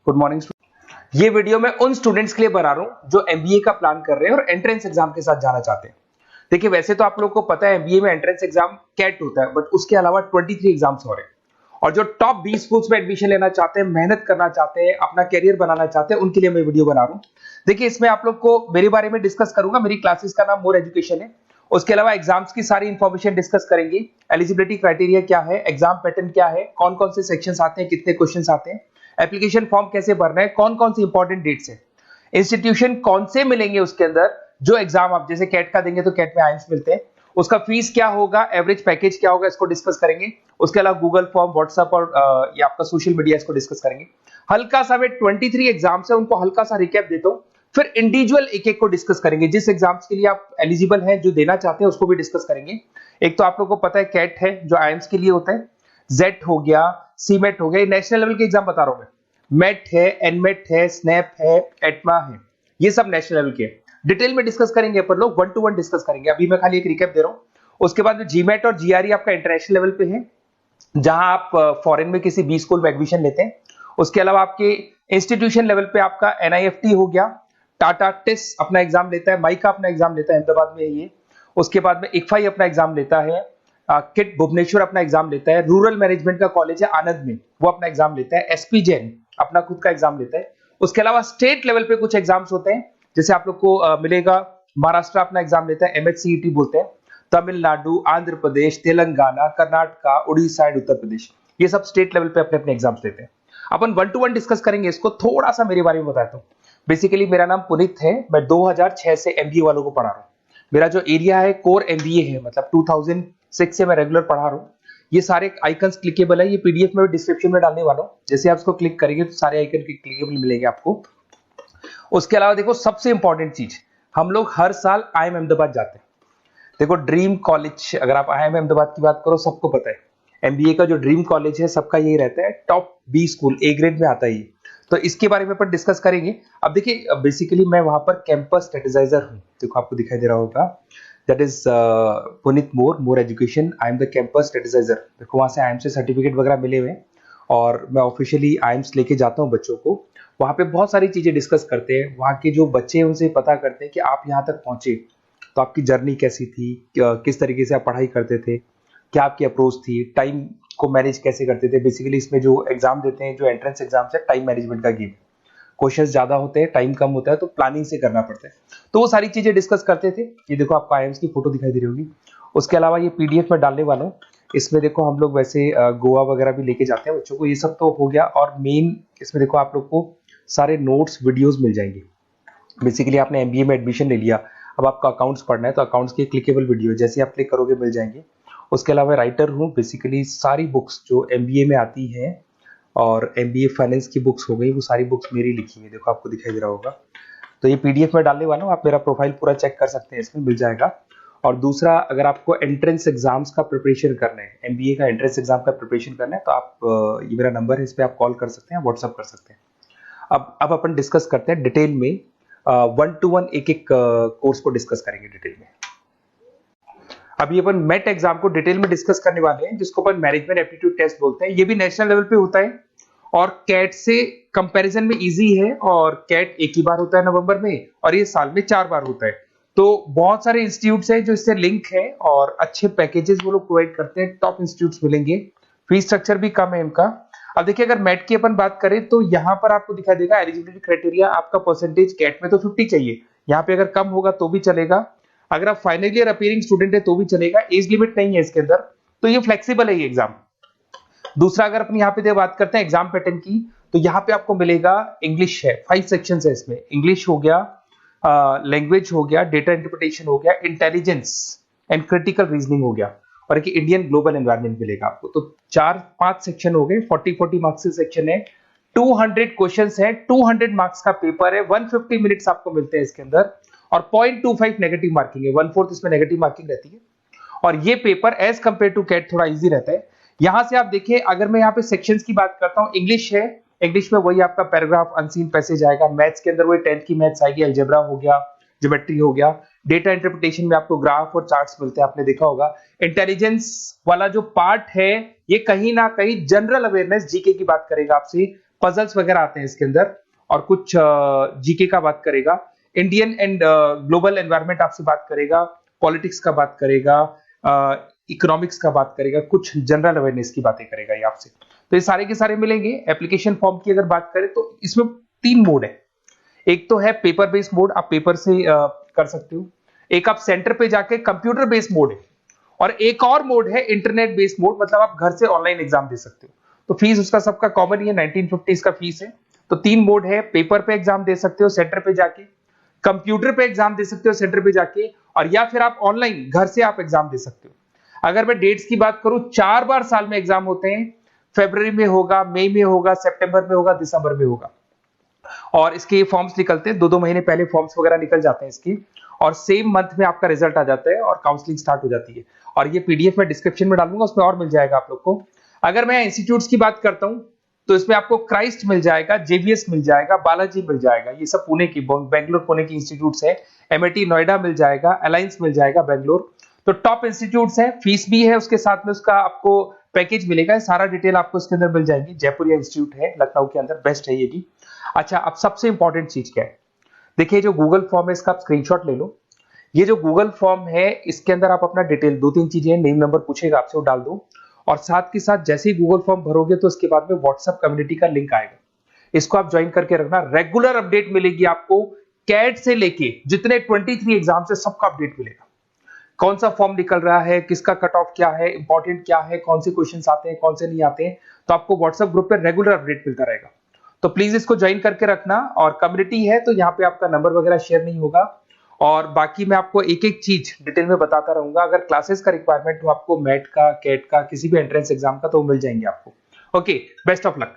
Good morning. ये video मैं उन स्टूडेंट्स के लिए बना रहा हूं जो एमबीए का प्लान कर रहे हैं और एंट्रेंस एग्जाम के साथ जाना चाहते हैं। देखिए, वैसे तो आप लोगों को पता है एमबीए में एंट्रेंस एग्जाम कैट होता है, बट उसके अलावा 23 एग्जाम्स हो रहे हैं। और जो टॉप 20 स्कूल्स में एडमिशन लेना चाहते हैं, मेहनत करना चाहते हैं, अपना कैरियर बनाना चाहते हैं, उनके लिए मैं वीडियो बना रहा हूं। देखिए, इसमें आप लोग को मेरे बारे में डिस्कस करूंगा। मेरी क्लासेस का नाम मोर एजुकेशन है। उसके अलावा एग्जाम्स की सारी इंफॉर्मेशन डिस्कस करेंगे। एलिजिबिलिटी क्राइटेरिया क्या है, एग्जाम पैटर्न क्या है, कौन कौन से सेक्शंस आते हैं, कितने क्वेश्चंस आते हैं, एप्लीकेशन फॉर्म कैसे भरना है, कौन कौन सी इंपॉर्टेंट डेट्स है, इंस्टीट्यूशन कौन से मिलेंगे उसके अंदर। जो एग्जाम आप जैसे कैट का देंगे तो कैट में आइम्स मिलते हैं, उसका फीस क्या होगा, एवरेज पैकेज क्या होगा, इसको डिस्कस करेंगे। उसके अलावा गूगल फॉर्म, व्हाट्सएप और ये आपका सोशल मीडिया, इसको डिस्कस करेंगे। हल्का सा वे 23 एग्जाम्स है, उनको हल्का सा रिकैप देता हूं, फिर इंडिविजुअल एक एक को डिस्कस करेंगे। जिस एग्जाम्स के लिए आप एलिजिबल हैं, जो देना चाहते हैं, उसको भी डिस्कस करेंगे। एक तो आप लोगों को पता है कैट है जो आइम्स के लिए होता है, जेट हो गया, सीमेट हो गया, नेशनल लेवल के एग्जाम बता रहा हूं मैं। मेट है, एनमेट है, स्नैप है, एटमा है, ये सब नेशनल लेवल के। डिटेल में डिस्कस करेंगे अपन लोग, 1 to 1 डिस्कस करेंगे। अभी मैं खाली एक रिकैप दे रहा हूं। उसके बाद में जीमेट और जीआरई आपका इंटरनेशनल लेवल पे है, जहां आप फॉरेन में किसी बी स्कूल में एडमिशन लेते हैं। उसके अलावा आपके इंस्टीट्यूशन लेवल पे आपका एनआईएफटी हो गया, टाटा टिस अपना एग्जाम लेता है, माइका अपना एग्जाम लेता है, अहमदाबाद में है ये। उसके बाद में इक्फाई अपना एग्जाम लेता है, किट भुवनेश्वर अपना एग्जाम लेता है, रूरल मैनेजमेंट का कॉलेज है आनंद में, वो अपना एग्जाम लेता है, एसपी जैन अपना खुद का एग्जाम लेता है। उसके अलावा स्टेट लेवल पे कुछ एग्जाम्स होते हैं, जैसे आप लोग को मिलेगा महाराष्ट्र अपना एग्जाम लेता है, एमएचसीईटी बोलते हैं, तमिलनाडु, आंध्र प्रदेश, तेलंगाना, कर्नाटका, उड़ीसा एंड उत्तर प्रदेश, ये सब स्टेट लेवल पे अपने अपने एग्जाम्स लेते हैं। अपन 1 to 1 डिस्कस करेंगे। इसको थोड़ा सा मेरे बारे में बताता हूँ। बेसिकली मेरा नाम पुनीत है, मैं 2006 से एमबीए वालों को पढ़ा रहा हूँ। मेरा जो एरिया है कोर एमबीए है, मतलब 2006 से मैं रेगुलर पढ़ा रहा हूँ। ये सारे आइकन्स क्लिकेबल है, ये पीडीएफ में डिस्क्रिप्शन में डालने वाला हूँ। जैसे आप इसको क्लिक करेंगे तो सारे आइकन क्लिकेबल मिलेंगे आपको। उसके अलावा देखो, सबसे इंपॉर्टेंट चीज, हम लोग हर साल आईएम अहमदाबाद जाते हैं। देखो, ड्रीम कॉलेज, अगर आप आईएम अहमदाबाद की बात करो, सबको पता है एमबीए का जो ड्रीम कॉलेज है सबका यही रहता है, top B school, A grade में आता है ये। तो इसके बारे में अपन डिस्कस करेंगे। अब देखिए, बेसिकली मैं वहां पर कैंपस स्ट्रेटेजाइजर हूँ। देखो, आपको दिखाई दे रहा होगा, that is Puneet more education, I am the campus strategizer. देखो, वहां से आईएम से सर्टिफिकेट वगैरह मिले हुए हैं और मैं ऑफिशियली आईएम्स लेके जाता हूँ बच्चों को। वहां पे बहुत सारी चीजें डिस्कस करते हैं, वहां के जो बच्चे हैं उनसे पता करते हैं कि आप यहाँ तक पहुंचे तो आपकी जर्नी कैसी थी, किस तरीके से आप पढ़ाई करते थे, क्या आपकी अप्रोच थी, टाइम को मैनेज कैसे करते थे। बेसिकली इसमें जो एग्जाम देते हैं, जो एंट्रेंस एग्जाम है, टाइम मैनेजमेंट का गेम। क्वेश्चंस ज्यादा होते हैं, टाइम कम होता है, तो प्लानिंग से करना पड़ता है। तो वो सारी चीजें डिस्कस करते थे। ये देखो, आपको आईएम्स की फोटो दिखाई दे रही होगी। उसके अलावा ये पीडीएफ में डालने वाला हूँ। इसमें देखो, हम लोग वैसे गोवा वगैरह भी लेके जाते हैं बच्चों को, ये सब तो हो गया। और मेन इसमें देखो, आप लोग को सारे नोट्स, वीडियोस मिल जाएंगे। बेसिकली आपने एमबीए में एडमिशन ले लिया, अब आपका अकाउंट्स पढ़ना है तो अकाउंट्स की क्लिकेबल वीडियो जैसे आप क्लिक करोगे मिल जाएंगे। उसके अलावा राइटर हूँ, बेसिकली सारी बुक्स जो एमबीए में आती हैं और एमबीए फाइनेंस की बुक्स हो गई, वो सारी बुक्स मेरी लिखी है। देखो, आपको दिखाई दे रहा होगा। तो ये पीडीएफ में डालने वाला हूँ, आप मेरा प्रोफाइल पूरा चेक कर सकते हैं, इसमें मिल जाएगा। और दूसरा, अगर आपको एंट्रेंस एग्जाम्स का प्रिपरेशन करना है, एमबीए का एंट्रेंस एग्जाम का प्रिपरेशन करना है, तो आप ये मेरा नंबर है, इस पर आप कॉल कर सकते हैं, व्हाट्सअप कर सकते हैं। अब अपन डिस्कस करते हैं डिटेल में, 1 to 1 एक एक कोर्स को डिस्कस करेंगे डिटेल में। अभी अपन मेट एग्जाम को डिटेल में डिस्कस करने वाले हैं, जिसको अपन मैनेजमेंट एप्टीट्यूड टेस्ट बोलते हैं। ये भी नेशनल लेवल पे होता है और कैट से कंपैरिजन में इजी है। और कैट एक ही बार होता है नवंबर में, और ये साल में 4 बार होता है। तो बहुत सारे इंस्टीट्यूट्स हैं जो इससे लिंक है और अच्छे पैकेजेस वो लोग प्रोवाइड करते हैं, टॉप इंस्टीट्यूट्स मिलेंगे। फीस स्ट्रक्चर भी कम है इनका। अब देखिए, अगर मैट की अपन बात करें तो यहाँ पर आपको दिखा देगा एलिजिबिलिटी क्राइटेरिया, आपका परसेंटेज कैट में तो 50 चाहिए, यहाँ पे अगर कम होगा तो भी चलेगा। अगर आप फाइनल ईयर अपीयरिंग स्टूडेंट है तो भी चलेगा, एज लिमिट नहीं है इसके अंदर, तो ये फ्लेक्सिबल है ये एग्जाम। दूसरा, अगर अपन यहाँ पे बात करते हैं एग्जाम पैटर्न की, तो यहाँ पे आपको मिलेगा इंग्लिश है, 5 सेक्शन है इसमें। इंग्लिश हो गया, लैंग्वेज हो गया, डेटा इंटरप्रिटेशन हो गया, इंटेलिजेंस एंड क्रिटिकल रीजनिंग हो गया, और एक इंडियन ग्लोबल एनवायरनमेंट मिलेगा आपको। तो 4-5 सेक्शन हो गए, 40-40 मार्क्स के सेक्शन है, 200 क्वेश्चंस है, 200 मार्क्स का पेपर है, 150 मिनट्स आपको मिलते हैं इसके अंदर, और 0.25 नेगेटिव मार्किंग है, 1/4 इसमें नेगेटिव मार्किंग रहती है। और ये paper as compare to CAT थोड़ा इजी रहता है। यहां से आप देखिए, अगर मैं यहाँ पे सेक्शंस की बात करता हूँ, इंग्लिश है, इंग्लिश में वही आपका पैराग्राफ, अनसीन पैसेज आएगा। मैथ्स के अंदर वही 10th की मैथ्स आएगी, अलजेब्रा हो गया, ज्योमेट्री हो गया। डेटा इंटरप्रिटेशन में आपको ग्राफ और चार्ट्स मिलते हैं, आपने देखा होगा। इंटेलिजेंस वाला जो पार्ट है, ये कहीं ना कहीं जनरल अवेयरनेस, जीके की बात करेगा आपसे, पजल्स वगैरह आते हैं इसके अंदर, और कुछ जीके का बात करेगा, इंडियन एंड ग्लोबल एनवायरनमेंट आपसे बात करेगा, पॉलिटिक्स का बात करेगा, इकोनॉमिक्स का बात करेगा, कुछ जनरल अवेयरनेस की बातें करेगा ये आपसे। तो ये सारे के सारे मिलेंगे। एप्लीकेशन फॉर्म की अगर बात करें तो इसमें 3 मोड है। एक तो है पेपर बेस्ड मोड, आप पेपर से कर सकते हो। एक आप सेंटर पे जाके कंप्यूटर बेस्ड मोड है, और एक और मोड है इंटरनेट बेस्ड मोड, मतलब आप घर से ऑनलाइन एग्जाम दे सकते हो। तो फीस उसका सबका कॉमन ही है, 1950 का फीस है। तो 3 मोड है, पेपर पे एग्जाम दे सकते हो सेंटर पे जाके, कंप्यूटर पे एग्जाम दे सकते हो सेंटर पे जाके, और या फिर आप ऑनलाइन घर से आप एग्जाम दे सकते हो। अगर मैं डेट्स की बात करूं, 4 बार साल में एग्जाम होते हैं। फरवरी में होगा, मई में होगा, सितंबर में होगा, दिसंबर में होगा। और इसके फॉर्म्स निकलते हैं 2-2 महीने पहले, फॉर्म्स वगैरह निकल जाते हैं इसकी, और सेम मंथ में आपका रिजल्ट आ जाता है और काउंसलिंग स्टार्ट हो जाती है। और ये पीडीएफ मैं डिस्क्रिप्शन में डालूंगा, उसमें और मिल जाएगा आप लोग को। अगर मैं इंस्टीट्यूट्स की बात करता हूं तो इसमें आपको क्राइस्ट मिल जाएगा, जेवीएस मिल जाएगा, बालाजी मिल जाएगा, ये सब पुणे की, बेंगलोर पुणे की इंस्टीट्यूट्स है। एमआईटी नोएडा मिल जाएगा, अलायंस मिल जाएगा बेंगलोर। तो टॉप इंस्टीट्यूट्स है, फीस भी है उसके साथ में, उसका आपको पैकेज मिलेगा, सारा डिटेल आपको इसके अंदर मिल जाएगी। जयपुरिया इंस्टीट्यूट है लखनऊ के अंदर, बेस्ट है ये भी। अच्छा, अब सबसे इंपॉर्टेंट चीज क्या है, देखिए जो गूगल फॉर्म है इसका आप स्क्रीनशॉट ले लो। ये जो गूगल फॉर्म है इसके अंदर आप अपना डिटेल, 2-3 चीजें, नेम नंबर पूछेगा आपसे, वो डाल दो। और साथ के साथ जैसे ही गूगल फॉर्म भरोगे तो उसके बाद में व्हाट्सएप कम्युनिटी का लिंक आएगा, इसको आप ज्वाइन करके रखना। रेगुलर अपडेट मिलेगी आपको, कैट से लेके जितने 23 एग्जाम से सबका अपडेट मिलेगा। कौन सा फॉर्म निकल रहा है, किसका कट ऑफ क्या है, इंपॉर्टेंट क्या है, कौन से क्वेश्चंस आते हैं, कौन से नहीं आते हैं, तो आपको व्हाट्सएप ग्रुप पे रेगुलर अपडेट मिलता रहेगा। तो प्लीज इसको ज्वाइन करके रखना। और कम्युनिटी है तो यहाँ पे आपका नंबर वगैरह शेयर नहीं होगा, और बाकी मैं आपको एक एक चीज डिटेल में बताता रहूंगा। अगर क्लासेस का रिक्वायरमेंट हो आपको, मैट का, कैट का, किसी भी एंट्रेंस एग्जाम का, तो वो मिल जाएंगे आपको। Okay, best of luck.